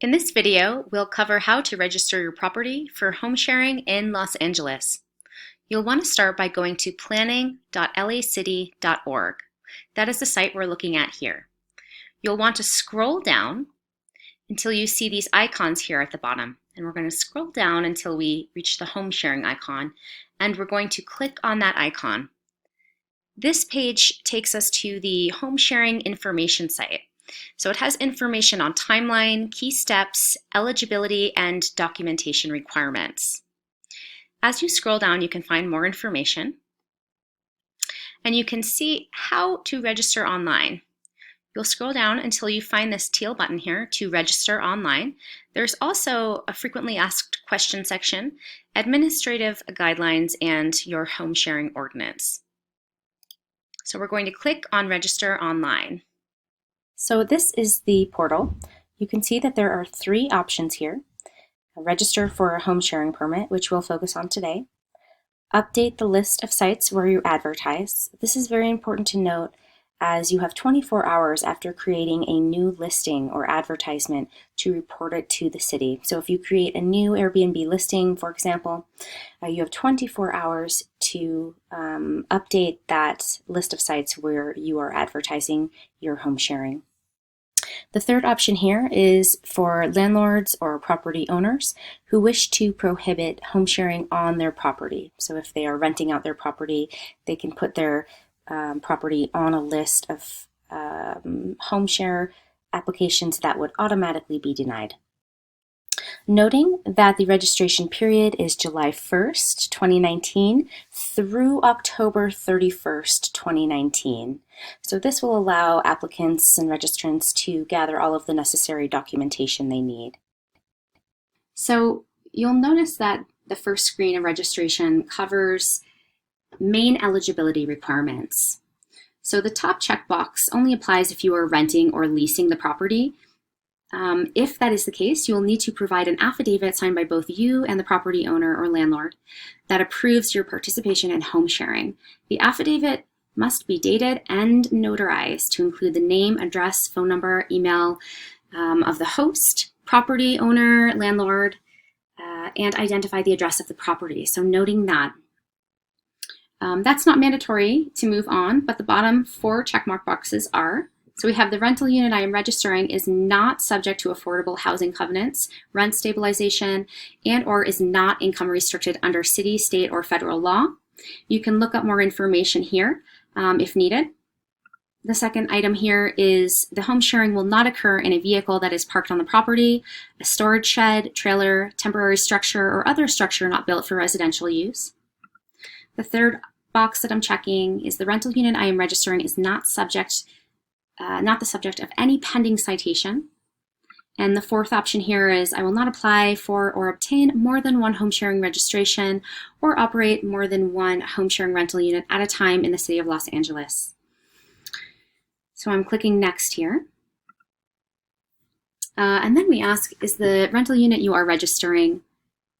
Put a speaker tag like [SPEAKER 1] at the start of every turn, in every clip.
[SPEAKER 1] In this video, we'll cover how to register your property for home sharing in Los Angeles. You'll want to start by going to planning.lacity.org. That is the site we're looking at here. You'll want to scroll down until you see these icons here at the bottom. And we're going to scroll down until we reach the home sharing icon, and we're going to click on that icon. This page takes us to the home sharing information site. So it has information on timeline, key steps, eligibility, and documentation requirements. As you scroll down, you can find more information, and you can see how to register online. You'll scroll down until you find this teal button here to register online. There's also a frequently asked questions section, administrative guidelines, and your home sharing ordinance. So we're going to click on register online. So this is the portal. You can see that there are three options here. Register for a home sharing permit, which we'll focus on today. Update the list of sites where you advertise. This is very important to note as you have 24 hours after creating a new listing or advertisement to report it to the city. So if you create a new Airbnb listing, for example, you have 24 hours to update that list of sites where you are advertising your home sharing. The third option here is for landlords or property owners who wish to prohibit home sharing on their property. So if they are renting out their property, they can put their property on a list of home share applications that would automatically be denied. Noting that the registration period is July 1st, 2019 through October 31st, 2019. So this will allow applicants and registrants to gather all of the necessary documentation they need. So you'll notice that the first screen of registration covers main eligibility requirements. So the top checkbox only applies if you are renting or leasing the property. If that is the case, you will need to provide an affidavit signed by both you and the property owner or landlord that approves your participation in home sharing. The affidavit must be dated and notarized to include the name, address, phone number, email of the host, property owner, landlord, and identify the address of the property. So noting that. That's not mandatory to move on, but the bottom four checkmark boxes are. So we have the rental unit I am registering is not subject to affordable housing covenants, rent stabilization, and or is not income restricted under city, state, or federal law. You can look up more information here if needed. The second item here is the home sharing will not occur in a vehicle that is parked on the property, a storage shed, trailer, temporary structure, or other structure not built for residential use. The third box that I'm checking is the rental unit I am registering is not the subject of any pending citation. And the fourth option here is I will not apply for or obtain more than one home sharing registration or operate more than one home sharing rental unit at a time in the city of Los Angeles. So I'm clicking next here. And then we ask, is the rental unit you are registering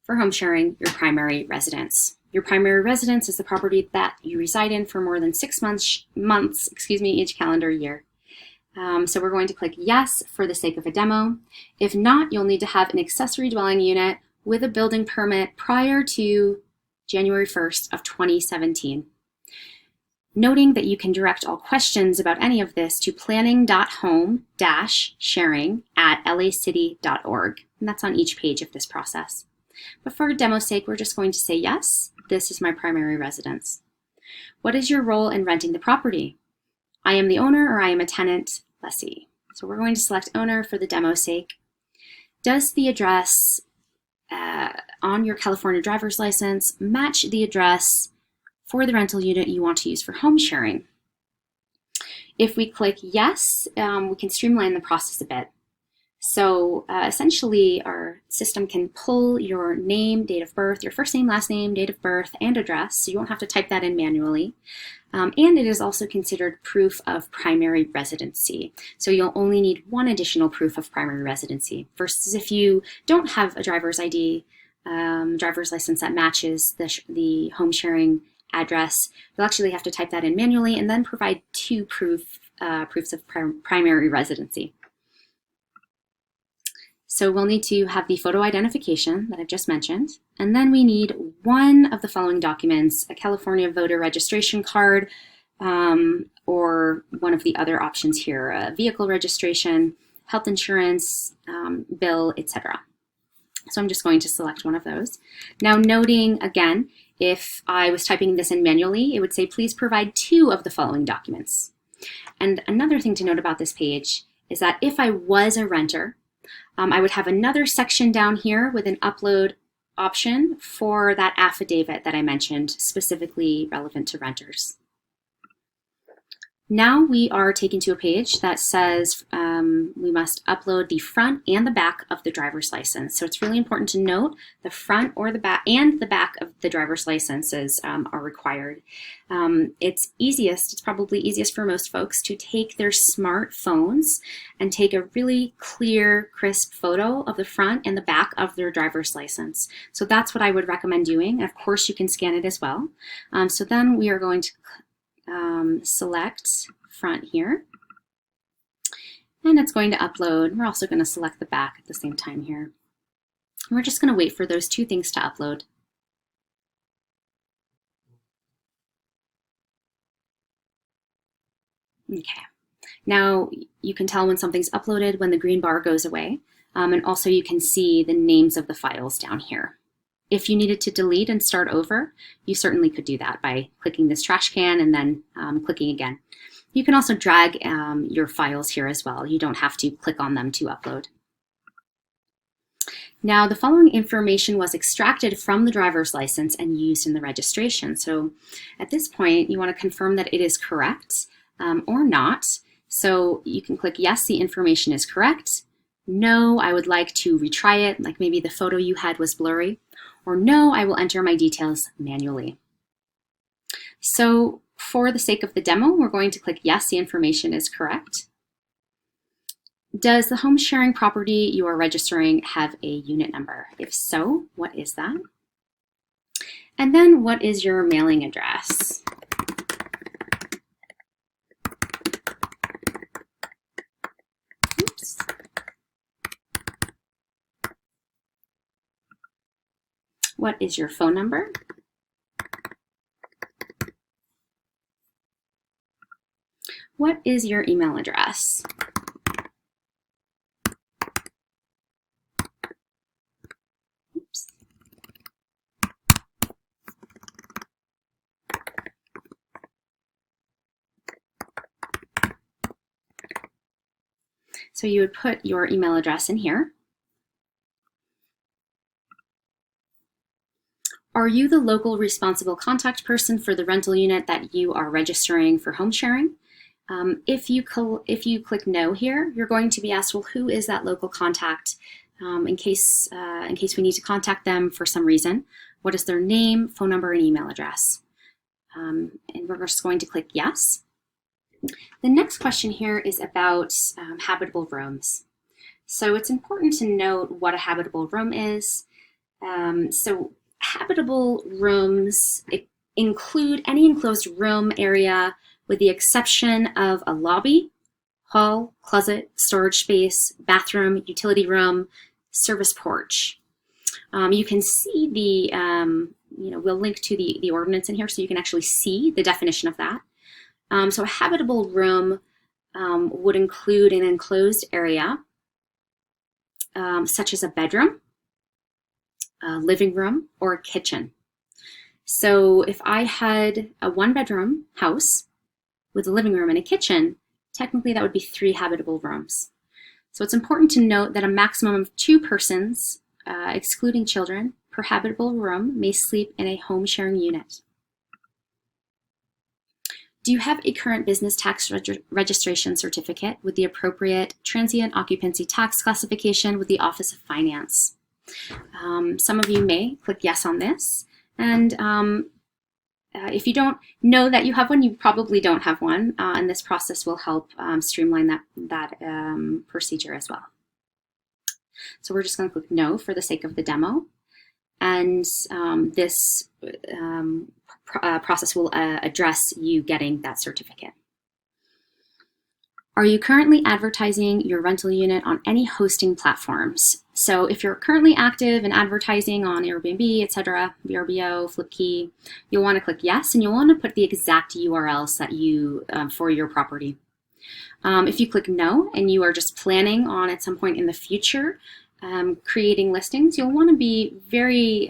[SPEAKER 1] for home sharing your primary residence? Your primary residence is the property that you reside in for more than 6 months, each calendar year. So we're going to click yes for the sake of a demo. If not, you'll need to have an accessory dwelling unit with a building permit prior to January 1st of 2017. Noting that you can direct all questions about any of this to planning.home-sharing@lacity.org. And that's on each page of this process. But for demo's sake, we're just going to say yes, this is my primary residence. What is your role in renting the property? I am the owner or I am a tenant lessee. So we're going to select owner for the demo's sake. Does the address on your California driver's license match the address for the rental unit you want to use for home sharing? If we click yes, we can streamline the process a bit. So essentially our system can pull your name, date of birth, your first name, last name, date of birth, and address, so you won't have to type that in manually. And it is also considered proof of primary residency. So you'll only need one additional proof of primary residency versus if you don't have a driver's ID, driver's license that matches the home sharing address, you'll actually have to type that in manually and then provide two proofs of primary residency. So we'll need to have the photo identification that I've just mentioned, and then we need one of the following documents: a California voter registration card, or one of the other options here, a vehicle registration, health insurance, bill, etc. So I'm just going to select one of those. Now, noting again, if I was typing this in manually, it would say, please provide 2 of the following documents. And another thing to note about this page is that if I was a renter, I would have another section down here with an upload option for that affidavit that I mentioned, specifically relevant to renters. Now we are taken to a page that says we must upload the front and the back of the driver's license. So it's really important to note the front or the back and the back of the driver's licenses are required. It's probably easiest for most folks to take their smartphones and take a really clear, crisp photo of the front and the back of their driver's license. So that's what I would recommend doing. Of course, you can scan it as well. So then we are going to select front here, and it's going to upload. We're also going to select the back at the same time here. And we're just going to wait for those 2 things to upload. Okay, now you can tell when something's uploaded when the green bar goes away, and also you can see the names of the files down here. If you needed to delete and start over, you certainly could do that by clicking this trash can and then clicking again. You can also drag your files here as well. You don't have to click on them to upload. Now, the following information was extracted from the driver's license and used in the registration. So at this point, you want to confirm that it is correct or not. So you can click yes, the information is correct. No, I would like to retry it, like maybe the photo you had was blurry. Or no, I will enter my details manually. So for the sake of the demo, we're going to click yes, the information is correct. Does the home sharing property you are registering have a unit number? If so, what is that? And then what is your mailing address? Oops. What is your phone number? What is your email address? Oops. So you would put your email address in here. Are you the local responsible contact person for the rental unit that you are registering for home sharing? If you click no here, you're going to be asked, well, who is that local contact in case we need to contact them for some reason? What is their name, phone number, and email address? And we're just going to click yes. The next question here is about habitable rooms. So it's important to note what a habitable room is. So habitable rooms include any enclosed room area with the exception of a lobby, hall, closet, storage space, bathroom, utility room, service porch. You can see we'll link to the ordinance in here so you can actually see the definition of that. So a habitable room would include an enclosed area such as a bedroom, a living room, or a kitchen. So if I had a 1-bedroom house with a living room and a kitchen, technically that would be 3 habitable rooms. So it's important to note that a maximum of 2 persons, excluding children, per habitable room may sleep in a home sharing unit. Do you have a current business tax registration certificate with the appropriate transient occupancy tax classification with the Office of Finance? Some of you may click yes on this, and if you don't know that you have one, you probably don't have one, and this process will help streamline that procedure as well. So we're just going to click no for the sake of the demo, and this process will address you getting that certificate. Are you currently advertising your rental unit on any hosting platforms? So if you're currently active in advertising on Airbnb, etc., VRBO, Flipkey, you'll want to click yes, and you'll want to put the exact URLs that you for your property. If you click no and you are just planning on at some point in the future creating listings, you'll want to be very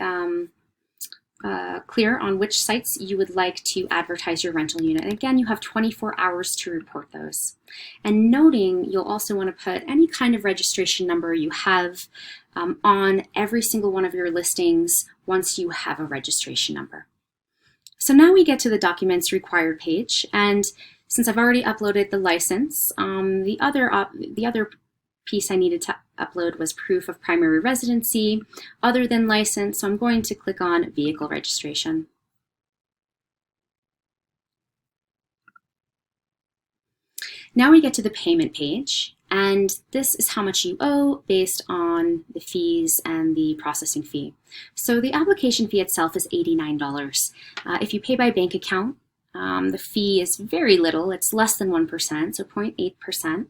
[SPEAKER 1] clear on which sites you would like to advertise your rental unit. And again, you have 24 hours to report those. And noting, you'll also want to put any kind of registration number you have on every single one of your listings once you have a registration number. So now we get to the documents required page, and since I've already uploaded the license, the other piece I needed to upload was proof of primary residency other than license, so I'm going to click on vehicle registration. Now we get to the payment page, and this is how much you owe based on the fees and the processing fee. So the application fee itself is $89. If you pay by bank account, the fee is very little. It's less than 1%, so 0.8%.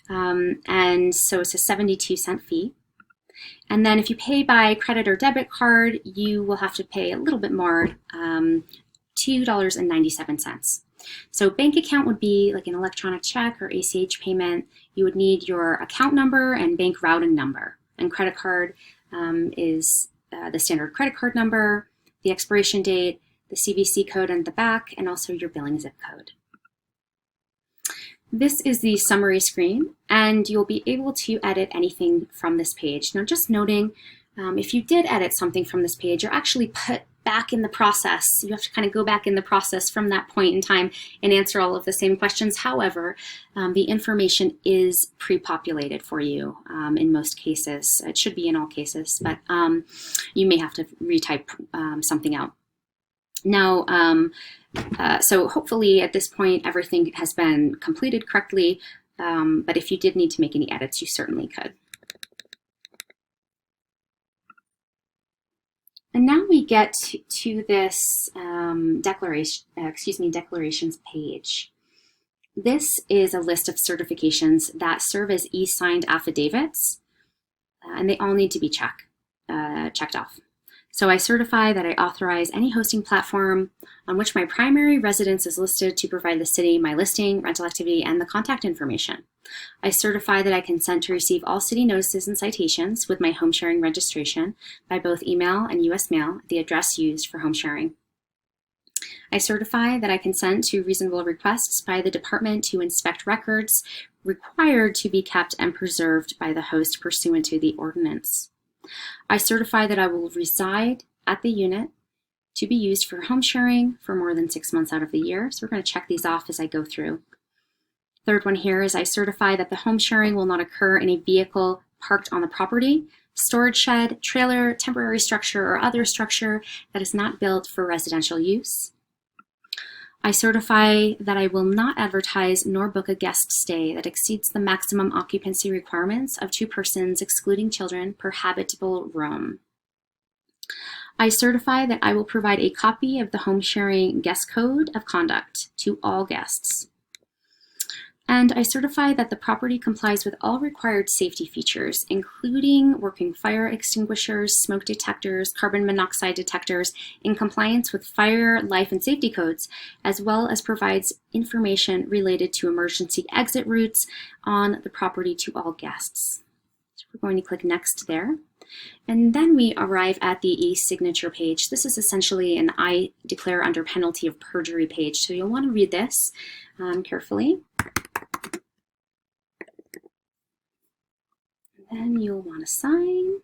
[SPEAKER 1] And so it's a 72-cent fee. And then if you pay by credit or debit card, you will have to pay a little bit more, $2.97. So bank account would be like an electronic check or ACH payment. You would need your account number and bank routing number. And credit card is the standard credit card number, the expiration date, the CVC code on the back, and also your billing zip code. This is the summary screen, and you'll be able to edit anything from this page. Now, just noting, if you did edit something from this page, you're actually put back in the process. You have to kind of go back in the process from that point in time and answer all of the same questions. However, the information is pre-populated for you in most cases. It should be in all cases, but you may have to retype something out. Now, so hopefully at this point everything has been completed correctly, but if you did need to make any edits, you certainly could. And now we get to this declarations page. This is a list of certifications that serve as e-signed affidavits, and they all need to be checked off. So I certify that I authorize any hosting platform on which my primary residence is listed to provide the city my listing, rental activity, and the contact information. I certify that I consent to receive all city notices and citations with my home sharing registration by both email and US mail at the address used for home sharing. I certify that I consent to reasonable requests by the department to inspect records required to be kept and preserved by the host pursuant to the ordinance. I certify that I will reside at the unit to be used for home sharing for more than 6 months out of the year. So we're going to check these off as I go through. Third one here is I certify that the home sharing will not occur in a vehicle parked on the property, storage shed, trailer, temporary structure, or other structure that is not built for residential use. I certify that I will not advertise nor book a guest stay that exceeds the maximum occupancy requirements of 2 persons, excluding children, per habitable room. I certify that I will provide a copy of the home sharing guest code of conduct to all guests. And I certify that the property complies with all required safety features, including working fire extinguishers, smoke detectors, carbon monoxide detectors, in compliance with fire, life, and safety codes, as well as provides information related to emergency exit routes on the property to all guests. So we're going to click next there. And then we arrive at the e-signature page. This is essentially an I declare under penalty of perjury page. So you'll want to read this carefully. Then you'll want to sign.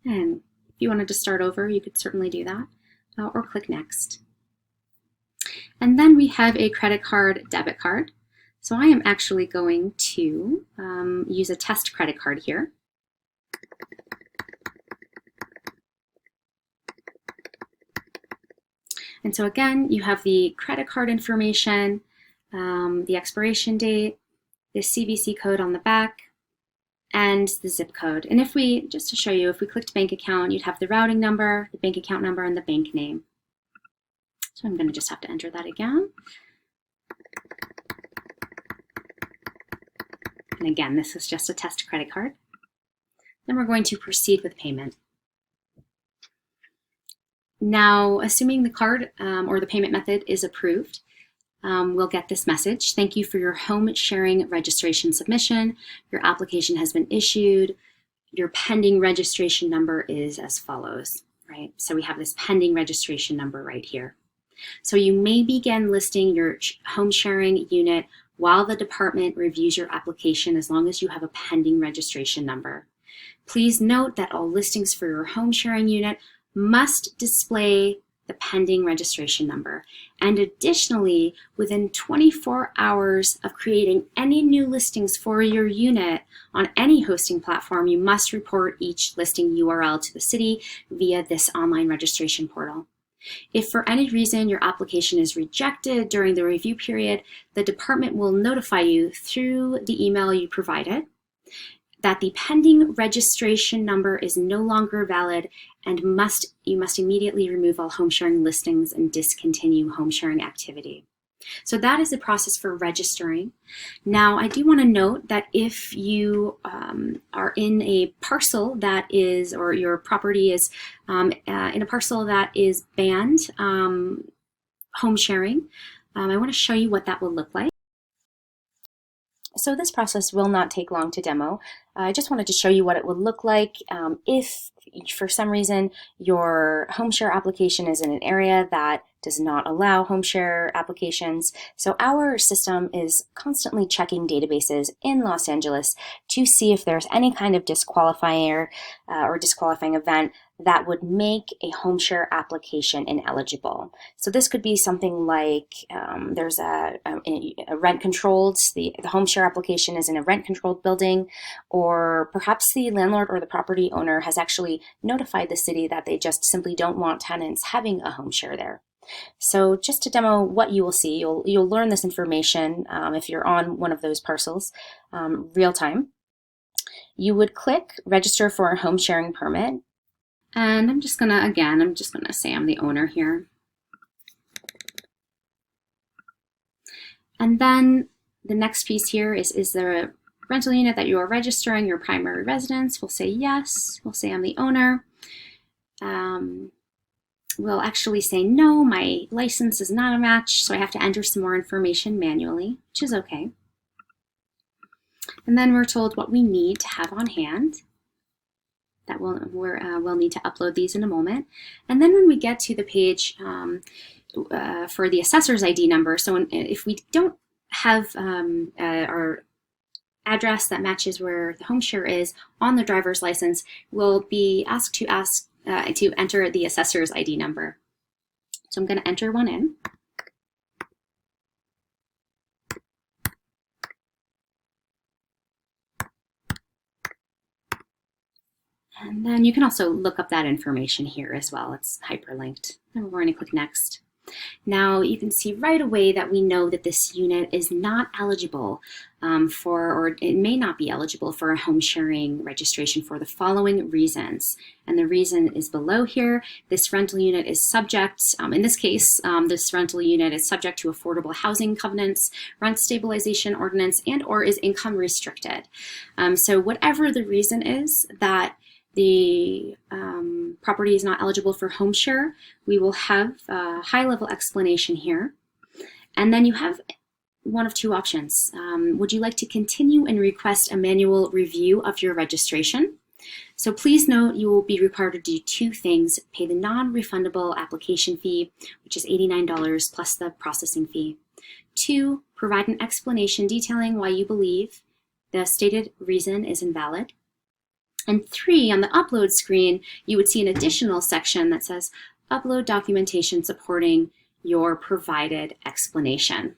[SPEAKER 1] And if you wanted to start over, you could certainly do that, or click next. And then we have a credit card, debit card. So I am actually going to use a test credit card here. And so again, you have the credit card information, the expiration date, the CVC code on the back, and the zip code. And if we, just to show you, if we clicked bank account, you'd have the routing number, the bank account number, and the bank name. So I'm going to just have to enter that again. And again, this is just a test credit card. Then we're going to proceed with payment. Now, assuming the card or the payment method is approved, we'll get this message. Thank you for your home sharing registration submission. Your application has been issued. Your pending registration number is as follows, right? So we have this pending registration number right here. So you may begin listing your home sharing unit while the department reviews your application as long as you have a pending registration number. Please note that all listings for your home sharing unit must display the pending registration number. And additionally, within 24 hours of creating any new listings for your unit on any hosting platform, you must report each listing URL to the city via this online registration portal. If for any reason your application is rejected during the review period, the department will notify you through the email you provided that the pending registration number is no longer valid and you must immediately remove all home sharing listings and discontinue home sharing activity. So that is the process for registering. Now, I do want to note that if you are in a parcel that is, or your property is in a parcel that is banned home sharing, I want to show you what that will look like. So this process will not take long to demo. I just wanted to show you what it would look like if for some reason your home share application is in an area that does not allow home share applications. So our system is constantly checking databases in Los Angeles to see if there's any kind of disqualifier or disqualifying event that would make a home share application ineligible. So this could be something like there's a rent controlled, the home share application is in a rent controlled building, or perhaps the landlord or the property owner has actually notified the city that they just simply don't want tenants having a home share there. So just to demo what you will see, you'll learn this information if you're on one of those parcels real time. You would click register for a home sharing permit. And I'm just gonna say I'm the owner here. And then the next piece here is there a rental unit that you are registering, your primary residence? We'll say yes. We'll say I'm the owner. We'll actually say no, my license is not a match, so I have to enter some more information manually, which is okay. And then we're told what we need to have on hand. That we'll need to upload these in a moment. And then when we get to the page for the assessor's ID number, so if we don't have our address that matches where the home share is on the driver's license, we'll be asked to enter the assessor's ID number. So I'm going to enter one in. And then you can also look up that information here as well. It's hyperlinked. And we're going to click next. Now you can see right away that we know that this unit is not eligible or it may not be eligible for a home sharing registration for the following reasons. And the reason is below here. This rental unit is subject, in this case, this rental unit is subject to affordable housing covenants, rent stabilization ordinance, and or is income restricted. So whatever the reason is that the property is not eligible for home share, we will have a high-level explanation here. And then you have one of two options. Would you like to continue and request a manual review of your registration? So please note you will be required to do two things: pay the non-refundable application fee, which is $89 plus the processing fee. 2, provide an explanation detailing why you believe the stated reason is invalid. And 3, on the upload screen, you would see an additional section that says upload documentation supporting your provided explanation.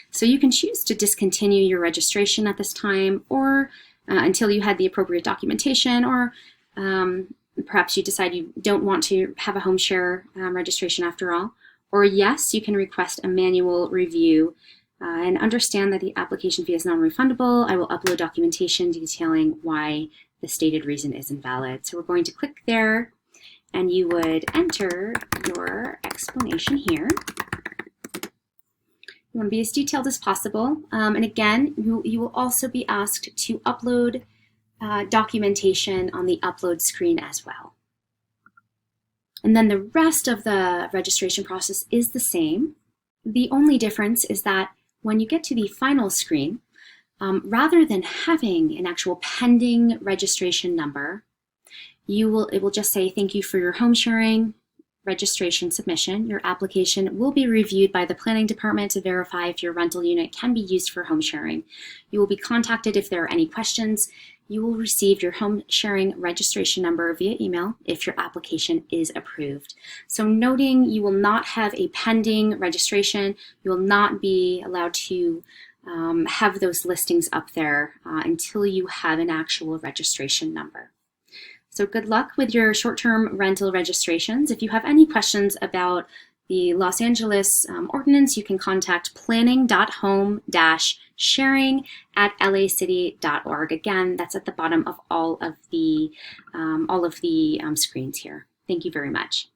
[SPEAKER 1] So you can choose to discontinue your registration at this time, or until you had the appropriate documentation, or perhaps you decide you don't want to have a home share registration after all. Or yes, you can request a manual review and understand that the application fee is non-refundable. I will upload documentation detailing why the stated reason is invalid. So we're going to click there, and you would enter your explanation here. You want to be as detailed as possible. And again, you will also be asked to upload documentation on the upload screen as well. And then the rest of the registration process is the same. The only difference is that when you get to the final screen, rather than having an actual pending registration number, it will just say thank you for your home sharing registration submission. Your application will be reviewed by the planning department to verify if your rental unit can be used for home sharing. You will be contacted if there are any questions. You will receive your home sharing registration number via email if your application is approved. So noting you will not have a pending registration, you will not be allowed to have those listings up there until you have an actual registration number. So good luck with your short-term rental registrations. If you have any questions about the Los Angeles ordinance, you can contact planning.home-sharing@lacity.org. Again, that's at the bottom of all of the screens here. Thank you very much.